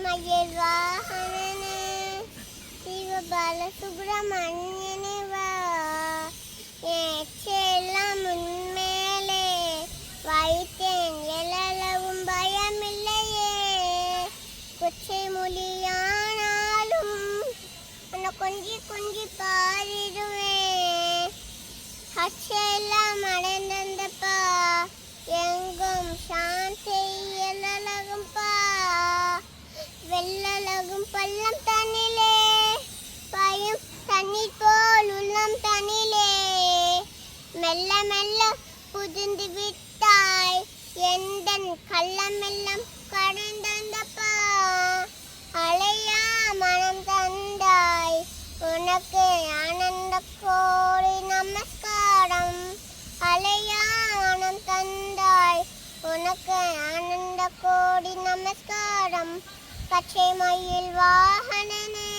மயில் வாகனனே சிவபால சுப்பிரமணியனே வா எல்லாம் உன்மேலே வைத்தேன் எழவும் பயமில்லையே கொச்சை மொழியானாலும் உன்னை கொஞ்சி கொஞ்சி பாடிடுவேன் அச்செல்லாம் அடைந்தப்பா எங்கும் சாந்தி எல்லழகும்பா வெள்ளழகும் பள்ளம் தண்ணிலே பயம் தண்ணீர் போல் உள்ளம் தண்ணிலே மெல்ல மெல்ல புதிந்து விட்டாய் எந்தன் கள்ளமெல்லாம் கடந்தப்பா அலையா மனம் தந்தாய் உனக்கு ஆனந்த கோடி நமஸ்காரம் அலையா மனம் தந்தாய் உனக்கு ஆனந்த கோடி நமஸ்காரம் பச்சை மயில் வாகனனே